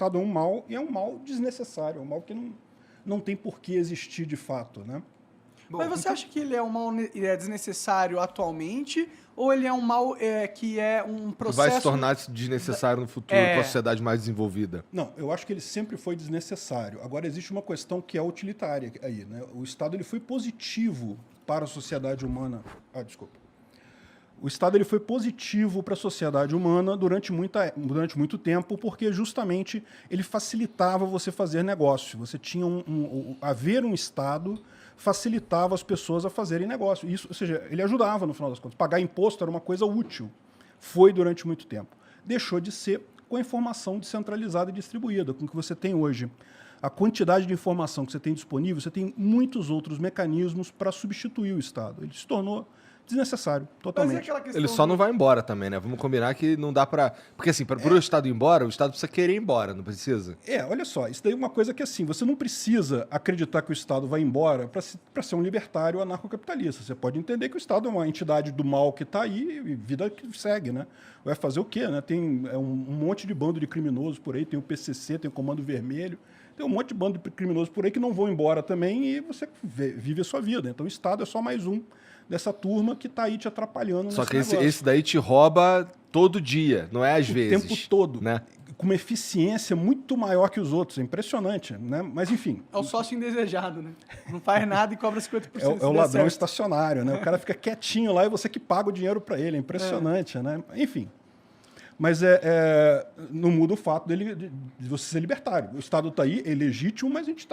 Estado é um mal, e é um mal desnecessário, é um mal que não tem por que existir de fato, né? Mas você acha que ele é um mal desnecessário atualmente, ou ele é um mal que é um Que processo... vai se tornar desnecessário no futuro com a sociedade mais desenvolvida. Não, eu acho que ele sempre foi desnecessário. Agora, existe uma questão que é utilitária aí, né? O Estado ele foi positivo para a sociedade humana... desculpa. O Estado ele foi positivo para a sociedade humana durante muito tempo, porque justamente ele facilitava você fazer negócio. Você tinha haver um Estado facilitava as pessoas a fazerem negócio. Isso, ou seja, ele ajudava no final das contas. Pagar imposto era uma coisa útil. Foi durante muito tempo. Deixou de ser com a informação descentralizada e distribuída, com o que você tem hoje. A quantidade de informação que você tem disponível, você tem muitos outros mecanismos para substituir o Estado. Ele se tornou desnecessário, totalmente. Mas é aquela questão Ele só não vai embora também, né? Vamos combinar que não dá pra... Porque assim, pro Estado ir embora, o Estado precisa querer ir embora, não precisa? Olha só, isso daí é uma coisa que assim, você não precisa acreditar que o Estado vai embora para ser um libertário anarcocapitalista. Você pode entender que o Estado é uma entidade do mal que está aí e vida que segue, né? Vai fazer o quê, né? Tem um monte de bando de criminosos por aí, tem o PCC, tem o Comando Vermelho, tem um monte de bando de criminosos por aí que não vão embora também e você vive a sua vida. Então o Estado é só mais um dessa turma que está aí te atrapalhando. Só que negócio. esse daí te rouba todo dia, não é às vezes. O tempo todo, né? Com uma eficiência muito maior que os outros. É impressionante, né? Mas, enfim... É o sócio indesejado, né? Não faz nada e cobra 50%. É o ladrão estacionário, né? O cara fica quietinho lá e você que paga o dinheiro para ele. É impressionante, né? Enfim. Mas não muda o fato de você ser libertário. O Estado está aí, é legítimo, mas a gente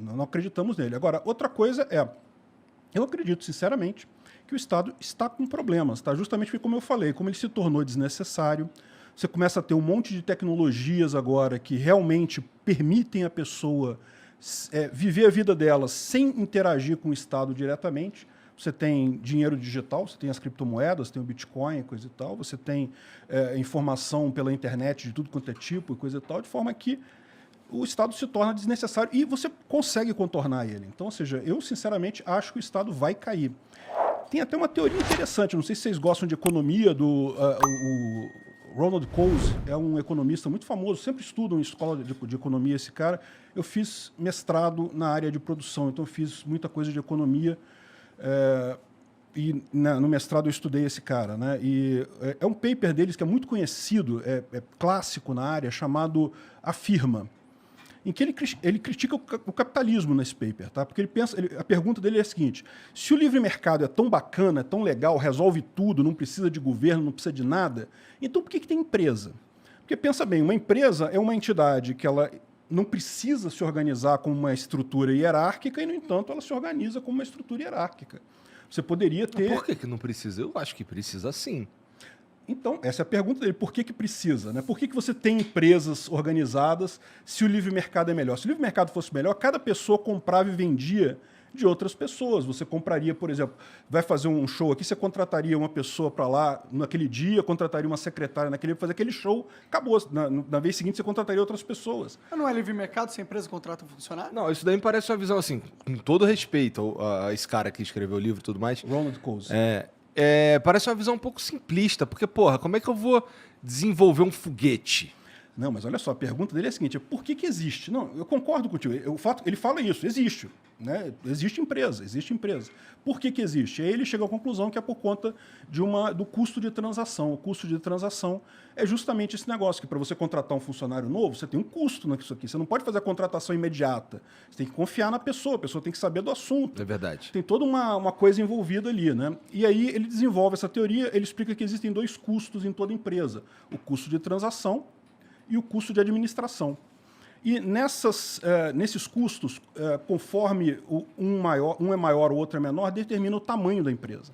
não acreditamos nele. Agora, outra coisa eu acredito, sinceramente, que o Estado está com problemas, tá? Justamente porque, como eu falei, como ele se tornou desnecessário, você começa a ter um monte de tecnologias agora que realmente permitem a pessoa viver a vida dela sem interagir com o Estado diretamente. Você tem dinheiro digital, você tem as criptomoedas, tem o Bitcoin, coisa e tal, você tem informação pela internet de tudo quanto é tipo e coisa e tal, de forma que o Estado se torna desnecessário e você consegue contornar ele. Então, ou seja, eu sinceramente acho que o Estado vai cair. Tem até uma teoria interessante, não sei se vocês gostam de economia, o Ronald Coase é um economista muito famoso, sempre estudo em escola de economia esse cara. Eu fiz mestrado na área de produção, então eu fiz muita coisa de economia e no mestrado eu estudei esse cara, né? E é um paper deles que é muito conhecido, é clássico na área, chamado A Firma, em que ele critica o capitalismo nesse paper, tá? Porque a pergunta dele é a seguinte: se o livre mercado é tão bacana, é tão legal, resolve tudo, não precisa de governo, não precisa de nada, então por que tem empresa? Porque pensa bem, uma empresa é uma entidade que ela não precisa se organizar como uma estrutura hierárquica e, no entanto, ela se organiza como uma estrutura hierárquica. Você poderia ter... Por que não precisa? Eu acho que precisa sim. Então, essa é a pergunta dele. Por que precisa? Né? Por que você tem empresas organizadas se o livre mercado é melhor? Se o livre mercado fosse melhor, cada pessoa comprava e vendia de outras pessoas. Você compraria, por exemplo, vai fazer um show aqui, você contrataria uma pessoa para lá naquele dia, contrataria uma secretária naquele dia para fazer aquele show, acabou. Na vez seguinte, você contrataria outras pessoas. Mas não é livre mercado se a empresa contrata um funcionário? Não, isso daí me parece uma visão, assim, com todo respeito a esse cara que escreveu o livro e tudo mais. Ronald Coase. Parece uma visão um pouco simplista, porque, porra, como é que eu vou desenvolver um foguete? Não, mas olha só, a pergunta dele é a seguinte: por que existe? Não, eu concordo contigo. Ele fala isso, existe. Né? Existe empresa. Por que existe? Aí ele chega à conclusão que é por conta do custo de transação. O custo de transação é justamente esse negócio, que para você contratar um funcionário novo, você tem um custo nisso aqui. Você não pode fazer a contratação imediata. Você tem que confiar na pessoa, a pessoa tem que saber do assunto. É verdade. Tem toda uma coisa envolvida ali, né? E aí ele desenvolve essa teoria, ele explica que existem dois custos em toda empresa: o custo de transação e o custo de administração. E nesses custos, conforme um é maior, o outro é menor, determina o tamanho da empresa.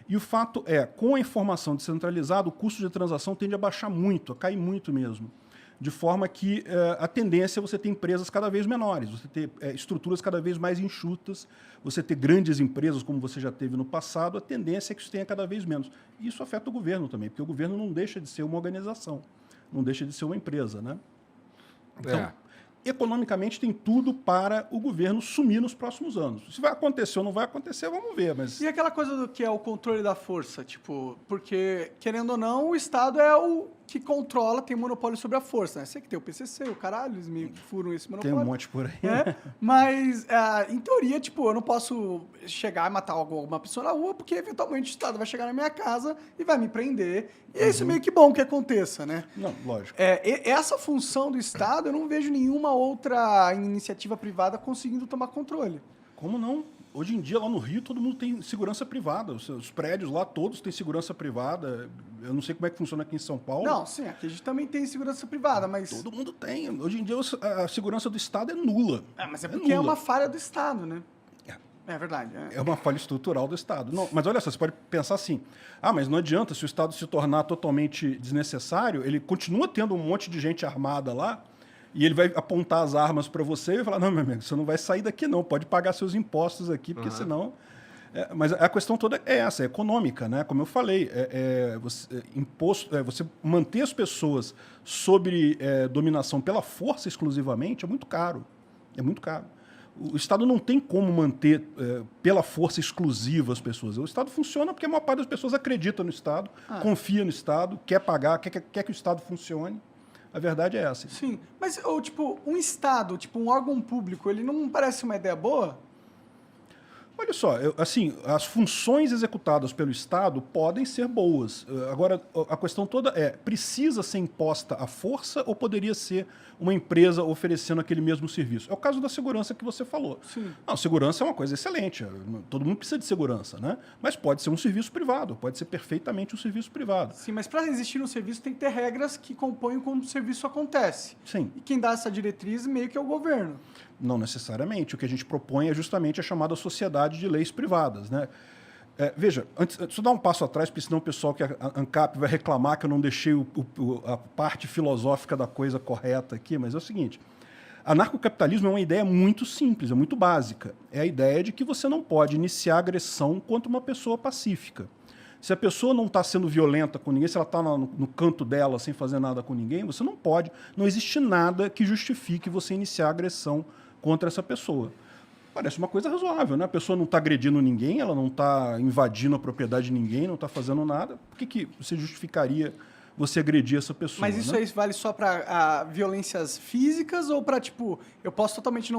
E o fato é, com a informação descentralizada, o custo de transação tende a baixar muito, a cair muito mesmo. De forma que a tendência é você ter empresas cada vez menores, você ter estruturas cada vez mais enxutas, você ter grandes empresas como você já teve no passado, a tendência é que isso tenha cada vez menos. E isso afeta o governo também, porque o governo não deixa de ser uma organização, não deixa de ser uma empresa, né? Então, economicamente tem tudo para o governo sumir nos próximos anos. Se vai acontecer ou não vai acontecer, vamos ver. Mas... E aquela coisa do que é o controle da força, tipo, porque, querendo ou não, o Estado é o que controla, tem monopólio sobre a força, né? Sei que tem o PCC, o caralho, eles meio que furam esse Tem monopólio. um monte por aí. Né? Mas, em teoria, tipo, eu não posso chegar e matar alguma pessoa na rua, porque eventualmente o Estado vai chegar na minha casa e vai me prender. E é isso meio que bom que aconteça, né? Não, lógico. Essa função do Estado, eu não vejo nenhuma outra iniciativa privada conseguindo tomar controle. Como não? Hoje em dia, lá no Rio, todo mundo tem segurança privada. Os prédios lá, todos têm segurança privada. Eu não sei como é que funciona aqui em São Paulo. Não, sim, aqui a gente também tem segurança privada, mas... Todo mundo tem. Hoje em dia, a segurança do Estado é nula. mas é porque é nula. uma falha do Estado, né? É verdade. É uma falha estrutural do Estado. Não, mas olha só, você pode pensar assim, mas não adianta, se o Estado se tornar totalmente desnecessário, ele continua tendo um monte de gente armada lá, e ele vai apontar as armas para você e vai falar, não, meu amigo, você não vai sair daqui não, pode pagar seus impostos aqui, porque senão... mas a questão toda é essa, é econômica, né? Como eu falei, você manter as pessoas sob dominação pela força exclusivamente é muito caro. É muito caro. O Estado não tem como manter pela força exclusiva as pessoas. O Estado funciona porque a maior parte das pessoas acredita no Estado, confia no Estado, quer pagar, quer que o Estado funcione. A verdade é essa. Sim, mas um Estado, um órgão público, ele não parece uma ideia boa? Olha só, assim, as funções executadas pelo Estado podem ser boas. Agora, a questão toda precisa ser imposta à força ou poderia ser uma empresa oferecendo aquele mesmo serviço? É o caso da segurança que você falou. Sim. Não, segurança é uma coisa excelente, todo mundo precisa de segurança, né? Mas pode ser um serviço privado, pode ser perfeitamente um serviço privado. Sim, mas para existir um serviço tem que ter regras que compõem como o serviço acontece. Sim. E quem dá essa diretriz meio que é o governo. Não necessariamente. O que a gente propõe é justamente a chamada sociedade de leis privadas, né? Veja, deixa eu dar um passo atrás, porque senão o pessoal que a ANCAP vai reclamar que eu não deixei a parte filosófica da coisa correta aqui, mas é o seguinte, anarcocapitalismo é uma ideia muito simples, é muito básica. É a ideia de que você não pode iniciar agressão contra uma pessoa pacífica. Se a pessoa não está sendo violenta com ninguém, se ela está no canto dela sem fazer nada com ninguém, você não pode, não existe nada que justifique você iniciar agressão contra essa pessoa. Parece uma coisa razoável, né? A pessoa não está agredindo ninguém, ela não está invadindo a propriedade de ninguém, não está fazendo nada. Por que você justificaria você agredir essa pessoa? Mas isso aí vale só para violências físicas ou para, eu posso totalmente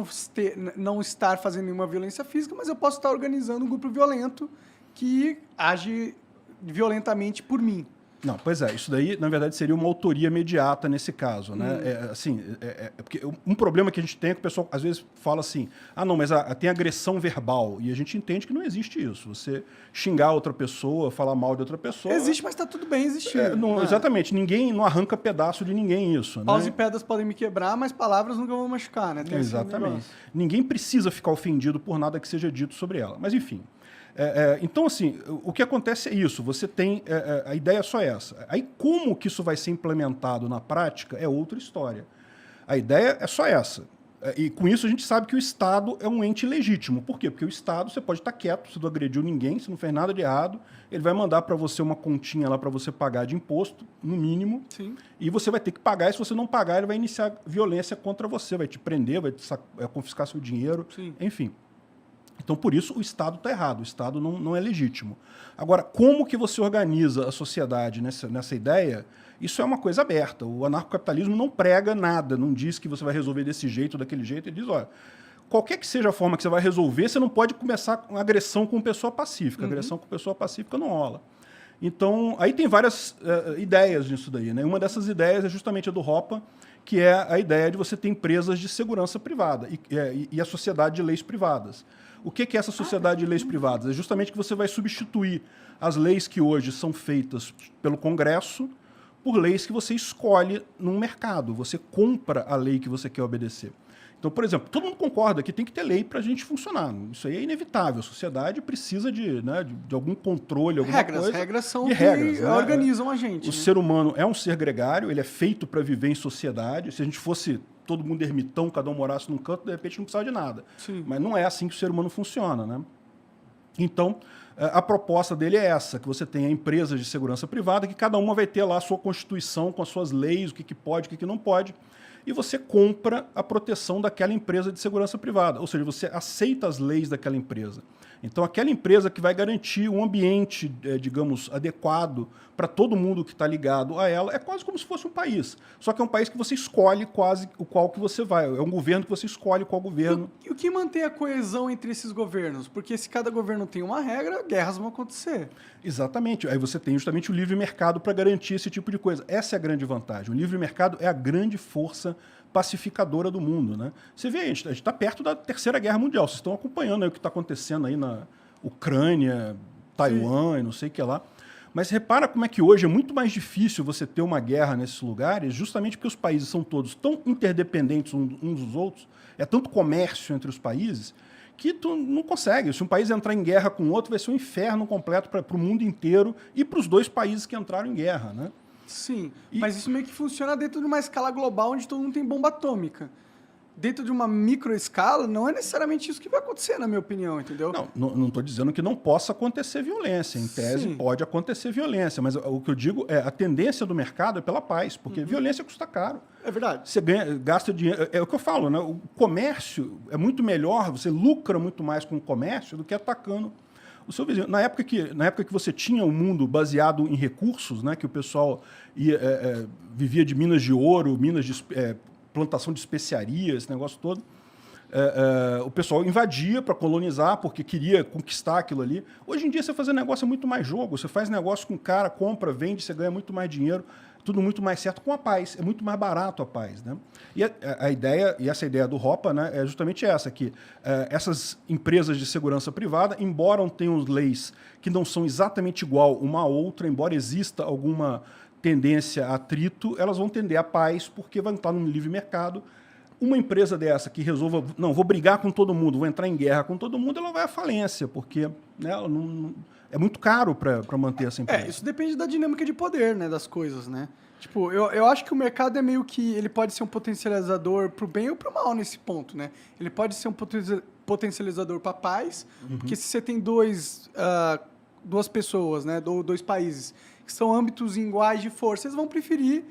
não estar fazendo nenhuma violência física, mas eu posso estar organizando um grupo violento que age violentamente por mim? Não, pois é, isso daí, na verdade, seria uma autoria imediata nesse caso, né? Porque um problema que a gente tem é que o pessoal, às vezes, fala assim, não, mas tem agressão verbal, e a gente entende que não existe isso. Você xingar outra pessoa, falar mal de outra pessoa... Existe, mas está tudo bem existir. Exatamente, ninguém não arranca pedaço de ninguém isso, Paus né? e pedras podem me quebrar, mas palavras nunca vão machucar, né? Tem Exatamente. Ninguém precisa ficar ofendido por nada que seja dito sobre ela, mas enfim... então, assim, o que acontece é isso, você tem, a ideia é só essa. Aí, como que isso vai ser implementado na prática é outra história. A ideia é só essa. E com isso a gente sabe que o Estado é um ente legítimo. Por quê? Porque o Estado, você pode estar quieto, você não agrediu ninguém, você não fez nada de errado, ele vai mandar para você uma continha lá para você pagar de imposto, no mínimo, Sim. E você vai ter que pagar, e se você não pagar, ele vai iniciar violência contra você, vai te prender, vai confiscar seu dinheiro, Sim. Enfim. Então, por isso, o Estado está errado, o Estado não é legítimo. Agora, como que você organiza a sociedade nessa ideia? Isso é uma coisa aberta. O anarcocapitalismo não prega nada, não diz que você vai resolver desse jeito ou daquele jeito. Ele diz, olha, qualquer que seja a forma que você vai resolver, você não pode começar com agressão com pessoa pacífica. Agressão com pessoa pacífica não rola. Então, aí tem várias ideias nisso daí, né? Uma dessas ideias é justamente a do Hoppe, que é a ideia de você ter empresas de segurança privada e a sociedade de leis privadas. O que é essa sociedade de leis privadas? É justamente que você vai substituir as leis que hoje são feitas pelo Congresso por leis que você escolhe num mercado. Você compra a lei que você quer obedecer. Então, por exemplo, todo mundo concorda que tem que ter lei para a gente funcionar. Isso aí é inevitável. A sociedade precisa de algum controle, alguma coisa. Regras são de que regras, né? organizam a gente. O ser humano é um ser gregário, ele é feito para viver em sociedade. Se a gente fosse todo mundo ermitão, cada um morasse num canto, de repente não precisava de nada. Sim. Mas não é assim que o ser humano funciona, né? Então, a proposta dele é essa, que você tenha empresas de segurança privada, que cada uma vai ter lá a sua constituição com as suas leis, o que pode, o que não pode. e você compra a proteção daquela empresa de segurança privada, ou seja, você aceita as leis daquela empresa. Então, aquela empresa que vai garantir um ambiente, digamos, adequado para todo mundo que está ligado a ela, é quase como se fosse um país. Só que é um país que você escolhe quase o qual que você vai. É um governo que você escolhe qual governo. E o que mantém a coesão entre esses governos? Porque se cada governo tem uma regra, guerras vão acontecer. Exatamente. Aí você tem justamente o livre mercado para garantir esse tipo de coisa. Essa é a grande vantagem. O livre mercado é a grande força pacificadora do mundo, né? Você vê, a gente está perto da Terceira Guerra Mundial. Vocês estão acompanhando aí o que está acontecendo aí na Ucrânia, Taiwan e não sei o que lá. Mas repara como é que hoje é muito mais difícil você ter uma guerra nesses lugares, justamente porque os países são todos tão interdependentes uns dos outros, é tanto comércio entre os países, que tu não consegue. Se um país entrar em guerra com o outro, vai ser um inferno completo para o mundo inteiro e para os dois países que entraram em guerra, né? Sim, mas isso meio que funciona dentro de uma escala global onde todo mundo tem bomba atômica. Dentro de uma microescala, não é necessariamente isso que vai acontecer, na minha opinião, entendeu? Não estou dizendo que não possa acontecer violência. Em tese, Sim. pode acontecer violência, mas o que eu digo é a tendência do mercado é pela paz, porque violência custa caro. É verdade. Você gasta dinheiro. É o que eu falo, né? O comércio é muito melhor, você lucra muito mais com o comércio do que atacando o seu vizinho. Na época que você tinha um mundo baseado em recursos, né? Que o pessoal vivia de minas de ouro, minas de plantação de especiarias, esse negócio todo. O pessoal invadia para colonizar porque queria conquistar aquilo ali. Hoje em dia, você fazer negócio é muito mais jogo. Você faz negócio com o cara, compra, vende, você ganha muito mais dinheiro. Tudo muito mais certo com a paz. É muito mais barato a paz, né? E a ideia, e essa ideia do Hoppe, né, é justamente essa, que essas empresas de segurança privada, embora tenham leis que não são exatamente igual uma a outra, embora exista alguma tendência a atrito, elas vão tender à paz, porque vão estar num livre mercado. Uma empresa dessa que resolva, não, vou brigar com todo mundo, vou entrar em guerra com todo mundo, ela vai à falência, porque né, ela é muito caro para manter essa empresa. Isso depende da dinâmica de poder, né, das coisas, né? Tipo, eu acho que o mercado é meio que... Ele pode ser um potencializador pro bem ou pro mal nesse ponto, né? Ele pode ser um potencializador para paz, porque se você tem duas pessoas, né, dois países, que são âmbitos iguais de força, eles vão preferir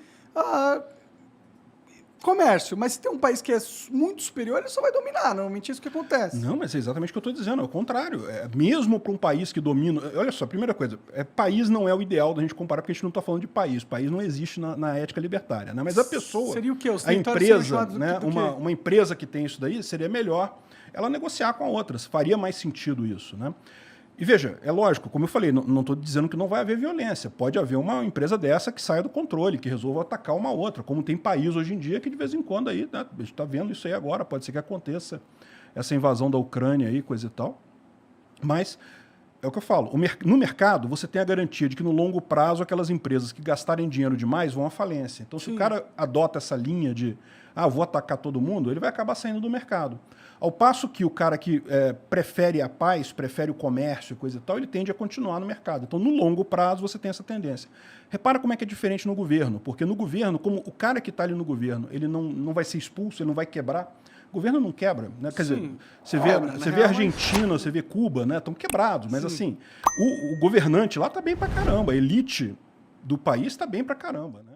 comércio. Mas se tem um país que é muito superior, ele só vai dominar. Normalmente é isso que acontece. Não, mas é exatamente o que eu estou dizendo. É o contrário. Mesmo para um país que domina... Olha só, a primeira coisa, país não é o ideal da gente comparar, porque a gente não está falando de país. País não existe na ética libertária. Né? Mas a pessoa... Seria o quê? A empresa, né? Uma empresa que tem isso daí, seria melhor ela negociar com a outra. Faria mais sentido isso, né? E veja, é lógico, como eu falei, não estou dizendo que não vai haver violência. Pode haver uma empresa dessa que saia do controle, que resolva atacar uma outra, como tem país hoje em dia que de vez em quando aí, né, a gente está vendo isso aí agora, pode ser que aconteça essa invasão da Ucrânia aí, coisa e tal. Mas é o que eu falo, no mercado você tem a garantia de que no longo prazo aquelas empresas que gastarem dinheiro demais vão à falência. Então, se o cara adota essa linha de vou atacar todo mundo, ele vai acabar saindo do mercado. Ao passo que o cara que prefere a paz, prefere o comércio, coisa e tal, ele tende a continuar no mercado. Então, no longo prazo, você tem essa tendência. Repara como é que é diferente no governo, porque no governo, como o cara que está ali no governo, ele não vai ser expulso, ele não vai quebrar. O governo não quebra, né? Quer dizer, você vê a Argentina, você vê Cuba, né? Estão quebrados, mas assim, o governante lá está bem pra caramba, a elite do país está bem pra caramba, né?